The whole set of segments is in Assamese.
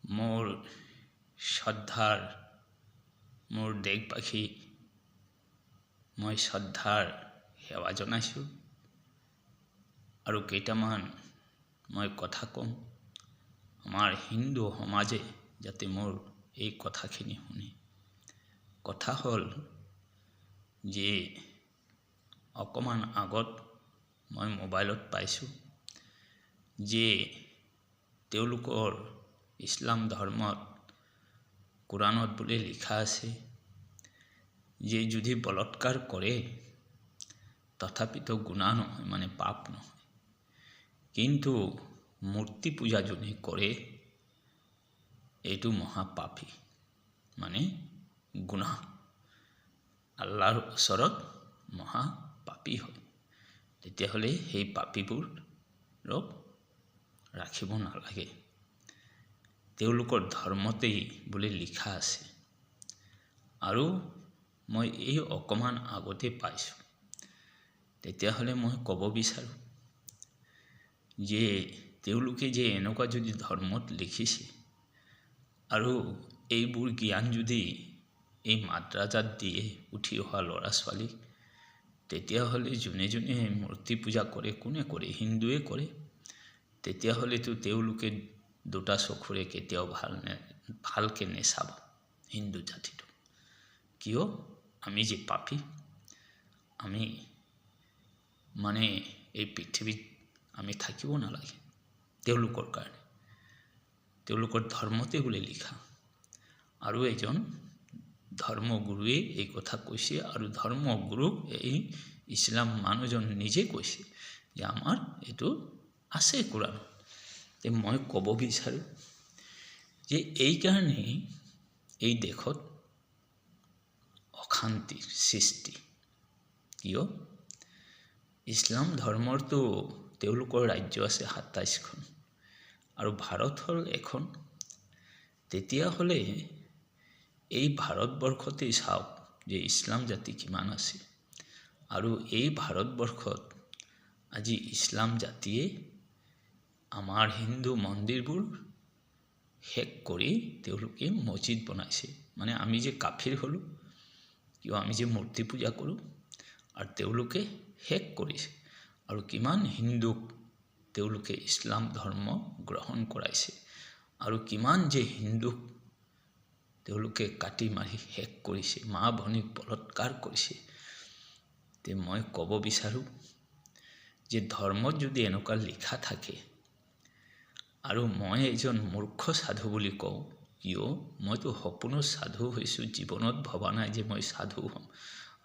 মোৰ শ্ৰদ্ধাৰ মোৰ দেশবাসী মই শ্ৰদ্ধাৰ সেৱা জনাইছোঁ আৰু কেইটামান মই কথা কম আমাৰ হিন্দু সমাজে যাতে মোৰ এই কথাখিনি শুনে। কথা হ'ল যে অকমান আগত মই মোবাইলত পাইছোঁ যে তেওঁলোকৰ ইছলাম ধৰ্মত কোৰাণত বুলি লিখা আছে যে যদি বলৎকাৰ কৰে তথাপিতো গুনাহ নহয়, মানে পাপ নহয়, কিন্তু মূৰ্তি পূজা যোনে কৰে এইটো মহাপাপী, মানে গুনাহ, আল্লাহৰ ওচৰত মহাপাপী হয়। তেতিয়াহ'লে সেই পাপীবোৰক ৰাখিব নালাগে, তেওঁলোকৰ ধৰ্মতেই বুলি লিখা আছে। আৰু মই এই অকমান আগতে পাইছোঁ। তেতিয়াহ'লে মই ক'ব বিচাৰোঁ যে তেওঁলোকে যে এনেকুৱা যদি ধৰ্মত লিখিছে আৰু এইবোৰ জ্ঞান যদি এই মাদ্ৰাজাত দিয়ে উঠি অহা ল'ৰা ছোৱালীক, তেতিয়াহ'লে যোনে যোনে মূৰ্তি পূজা কৰে, কোনে কৰে? হিন্দুৱে কৰে। তেতিয়াহ'লেতো তেওঁলোকে দুটা চকুৰে কেতিয়াও ভালকৈ নেচাব হিন্দু জাতিটো। কিয়? আমি যে পাপী, আমি মানে এই পৃথিৱীত আমি থাকিব নালাগে তেওঁলোকৰ কাৰণে, তেওঁলোকৰ ধৰ্মতে বুলি লিখা। আৰু এজন ধৰ্মগুৰুৱে এই কথা কৈছে, আৰু ধৰ্মগুৰুক এই ইছলাম মানুহজন নিজে কৈছে যে আমাৰ এইটো আছে কোৰাণত। মই ক'ব বিচাৰোঁ যে এইকাৰণেই এই দেশত অশান্তিৰ সৃষ্টি। কিয়? ইছলাম ধৰ্মৰতো তেওঁলোকৰ ৰাজ্য আছে 27খন আৰু ভাৰত হ'ল এখন। তেতিয়াহ'লে এই ভাৰতবৰ্ষতেই চাওক যে ইছলাম জাতি কিমান আছে, আৰু এই ভাৰতবৰ্ষত আজি ইছলাম জাতিয়ে আমাৰ হিন্দু মন্দিৰবোৰ শেষ কৰি তেওঁলোকে মছজিদ বনাইছে। মানে আমি যে কাফিৰ হ'লোঁ, কিয়? আমি যে মূৰ্তি পূজা কৰোঁ, আৰু তেওঁলোকে শেষ কৰিছে। আৰু কিমান হিন্দুক তেওঁলোকে ইছলাম ধৰ্ম গ্ৰহণ কৰাইছে, আৰু কিমান যে হিন্দুক তেওঁলোকে কাটি মাৰি শেষ কৰিছে, মা ভনীক বলৎকাৰ কৰিছে। মই ক'ব বিচাৰোঁ যে ধৰ্মত যদি এনেকুৱা লিখা থাকে, আৰু মই এজন মূৰ্খ সাধু বুলি কওঁ, কিয়? মইতো সপোনত সাধু হৈছোঁ, জীৱনত ভবা নাই যে মই সাধু হ'ম,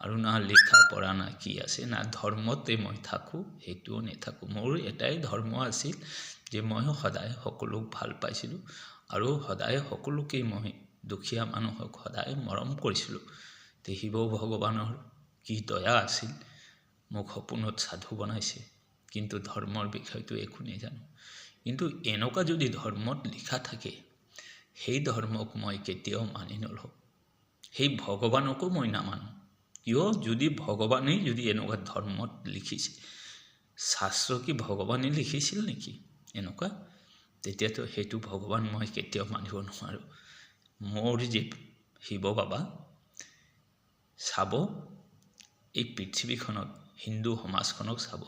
আৰু না লিখা পঢ়া না কি আছে, না ধৰ্মতে মই থাকোঁ, সেইটোও নেথাকোঁ। মোৰ এটাই ধৰ্ম আছিল যে মই সদায় সকলোক ভাল পাইছিলোঁ, আৰু সদায় সকলোকেই মই দুখীয়া মানুহক সদায় মৰম কৰিছিলোঁ। শিৱ ভগৱানৰ কি দয়া আছিল, মোক সপোনত সাধু বনাইছে, কিন্তু ধৰ্মৰ বিষয়টো একো নেজানো। কিন্তু এনেকুৱা যদি ধৰ্মত লিখা থাকে, সেই ধৰ্মক মই কেতিয়াও মানি নলওঁ, সেই ভগৱানকো মই নামানো। কিয়? যদি ভগৱানেই যদি এনেকুৱা ধৰ্মত লিখিছে, শাস্ত্ৰ কি ভগৱানে লিখিছিল নেকি এনেকুৱা? তেতিয়াতো সেইটো ভগৱান মই কেতিয়াও মানিব নোৱাৰোঁ। মোৰ যে শিৱ বাবা চাব, এই পৃথিৱীখনত হিন্দু সমাজখনক চাব,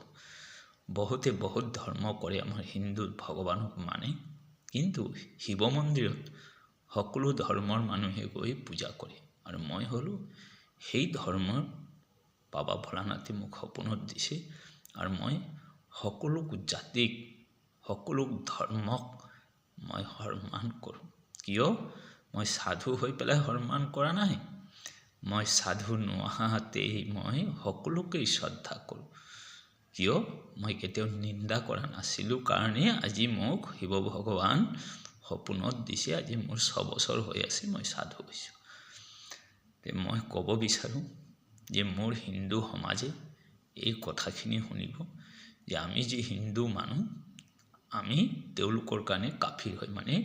বহুতে বহুত ধৰ্ম কৰে, আমাৰ হিন্দু ভগৱানক মানে, কিন্তু শিৱ মন্দিৰত সকলো ধৰ্মৰ মানুহে গৈ পূজা কৰে। আৰু মই হ'লোঁ সেই ধৰ্মৰ বাবা ভোলানাথে মোক সপোনত দিছে, আৰু মই সকলো জাতিক, সকলো ধৰ্মক মই সন্মান কৰোঁ। কিয়? মই সাধু হৈ পেলাই সন্মান কৰা নাই, মই সাধু নোহোৱাতেই মই সকলোকেই শ্ৰদ্ধা কৰোঁ। কিয়? মই কেতিয়াও নিন্দা কৰা নাছিলোঁ কাৰণে আজি মোক শিৱ ভগৱান সপোনত দিছে। আজি মোৰ 6 বছৰ হৈ আছে মই সাধু হৈছোঁ। মই ক'ব বিচাৰোঁ যে মোৰ হিন্দু সমাজে এই কথাখিনি শুনিব যে আমি যে হিন্দু মানুহ, আমি তেওঁলোকৰ কাৰণে কাফিৰ হয়। মানে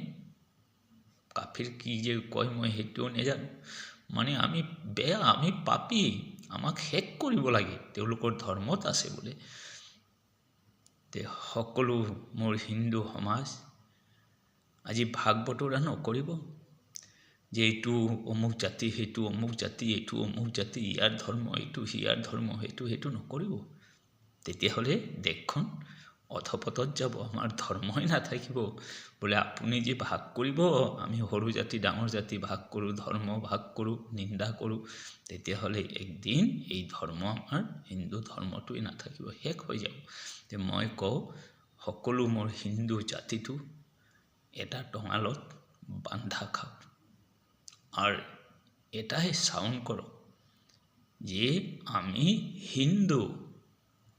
কাফিৰ কি যে কয় মই সেইটোও নেজানো, মানে আমি বেয়া, আমি পাপী, আমাক শেষ কৰিব লাগে তেওঁলোকৰ ধৰ্মত আছে বোলে। সকলো মোৰ হিন্দু সমাজ আজি ভাগ বতৰা নকৰিব যে এইটো অমুক জাতি, সেইটো অমুক জাতি, এইটো অমুক জাতি, ইয়াৰ ধৰ্ম এইটো, সিয়াৰ ধৰ্ম সেইটো নকৰিব। তেতিয়াহ'লে দেশখন অধপতত যাব, আমাৰ ধৰ্মই নাথাকিব। বোলে আপুনি যে ভাগ কৰিব, আমি সৰু জাতি ডাঙৰ জাতি ভাগ কৰোঁ, ধৰ্ম ভাগ কৰোঁ, নিন্দা কৰোঁ, তেতিয়াহ'লে একদিন এই ধৰ্ম আমাৰ হিন্দু ধৰ্মটোৱে নাথাকিব, শেষ হৈ যাব। তে মই কওঁ সকলো মোৰ হিন্দু জাতিটো এটা টঙালত বান্ধা খাওক আৰ এটাই সাউন্ড কৰো যে আমি হিন্দু।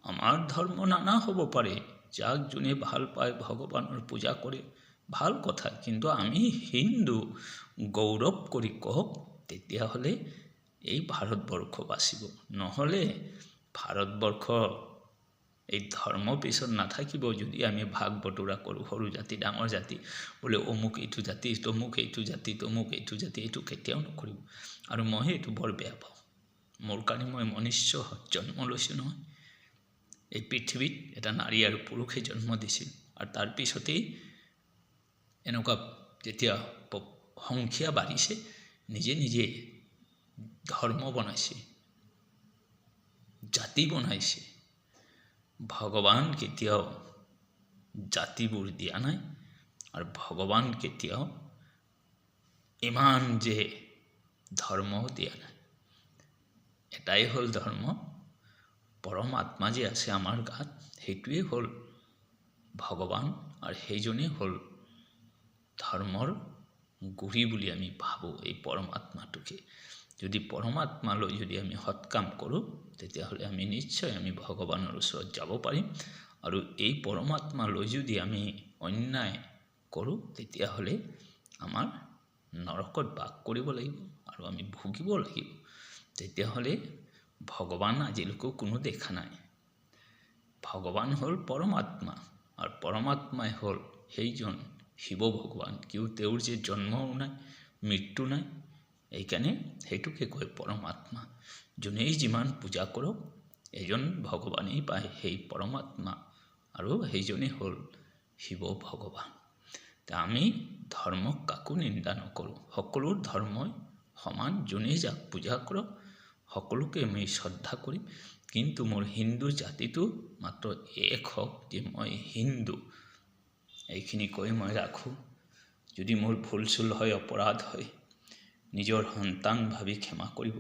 আমাৰ ধৰ্ম নানা হ'ব পাৰে, যাক যোনে ভাল পায় ভগৱানৰ পূজা কৰে, ভাল কথা, কিন্তু আমি হিন্দু গৌৰৱ কৰি কওক। তেতিয়াহ'লে এই ভাৰতবৰ্ষ বাচিব। নহ'লে ভাৰতবৰ্ষ এই ধৰ্ম পিছত নাথাকিব। যদি আমি ভাগ বতৰা কৰোঁ, সৰু জাতি ডাঙৰ জাতি, বোলে অমুক এইটো জাতি, তমুক এইটো জাতি, তমুক এইটো জাতি, এইটো কেতিয়াও নকৰিব। আৰু মই এইটো বৰ বেয়া পাওঁ। মোৰ কাৰণে মই মনুষ্য জন্ম লৈছোঁ নহয়। এই পৃথিৱীত এটা নাৰী আৰু পুৰুষে জন্ম দিছিল, আৰু তাৰপিছতেই এনেকুৱা যেতিয়া সংখ্যা বাঢ়িছে, নিজে নিজে ধৰ্ম বনাইছে, জাতি বনাইছে। ভগৱান কেতিয়াও জাতিবোৰ দিয়া নাই, আৰু ভগৱান কেতিয়াও ইমান যে ধৰ্মও দিয়া নাই। এটাই হ'ল ধৰ্ম, পৰম আত্মা যে আছে আমাৰ গাত, সেইটোৱেই হ'ল ভগৱান, আৰু সেইজনেই হ'ল ধৰ্মৰ গুৰি বুলি আমি ভাবোঁ। এই পৰমাত্মাটোকে যদি পৰমাত্মালৈ যদি আমি সৎকাম কৰোঁ, তেতিয়াহ'লে আমি নিশ্চয় আমি ভগৱানৰ ওচৰত যাব পাৰিম। আৰু এই পৰমাত্মালৈ যদি আমি অন্যায় কৰোঁ, তেতিয়াহ'লে আমাৰ নৰকত বাস কৰিব লাগিব আৰু আমি ভুগিব লাগিব। তেতিয়াহ'লে ভগৱান আজিলৈকে কোনো দেখা নাই। ভগৱান হ'ল পৰমাত্মা, আৰু পৰমাত্মাই হ'ল সেইজন শিৱ ভগৱান। কিয় তেওঁৰ যে জন্মও নাই, মৃত্যু নাই, এইকাৰণে সেইটোকে কয় পৰমাত্মা। যোনেই যিমান পূজা কৰক, এজন ভগৱানেই পায়, সেই পৰমাত্মা, আৰু সেইজনেই হ'ল শিৱ ভগৱান। আমি ধৰ্মক কাকো নিন্দা নকৰোঁ, সকলো ধৰ্মই সমান। যোনেই যাক পূজা কৰক, সকলোকে আমি শ্ৰদ্ধা কৰিম। কিন্তু মোৰ হিন্দু জাতিটো মাত্ৰ এক হওক যে মই হিন্দু। এইখিনি কৈ মই ৰাখোঁ। যদি মোৰ ভুল চুল হয়, অপৰাধ হয়, নিজৰ সন্তান ভাবি ক্ষমা কৰিব।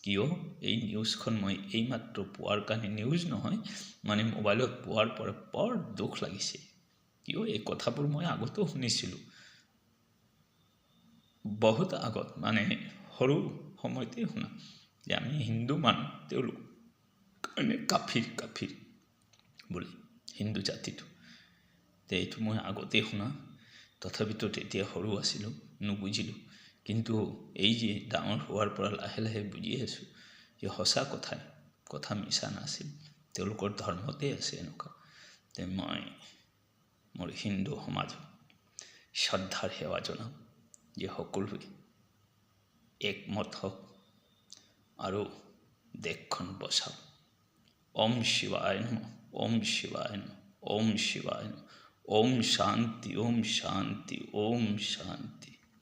কিয় এই নিউজখন মই এইমাত্ৰ পোৱাৰ কাৰণে, নিউজ নহয় মানে মোবাইলত পোৱাৰ পৰা বৰ দুখ লাগিছে। কিয় এই কথাবোৰ মই আগতেও শুনিছিলোঁ, বহুত আগত, মানে সৰু সময়তে শুনা যে আমি হিন্দু মানুহ, তেওঁলোক কাৰণে কাফিৰ বোলে হিন্দু জাতিটো। এইটো মই আগতে শুনা, তথাপিতো তেতিয়া সৰু আছিলোঁ, নুবুজিলোঁ। কিন্তু এই যে ডাঙৰ হোৱাৰ পৰা লাহে লাহে বুজি আছোঁ যে সঁচা কথা মিছা নাছিল, তেওঁলোকৰ ধৰ্মতে আছে এনেকুৱা। মই মোৰ হিন্দু সমাজক শ্ৰদ্ধাৰ সেৱা জনাওঁ যে সকলোৱে একমত হওক আৰু দেশখন বচাওক। ওম শিৱায় নমঃ, ওম শিৱায় নমঃ, ওম শিৱায় নমঃ, ওম শান্তি, ওম শান্তি, ওম শান্তি।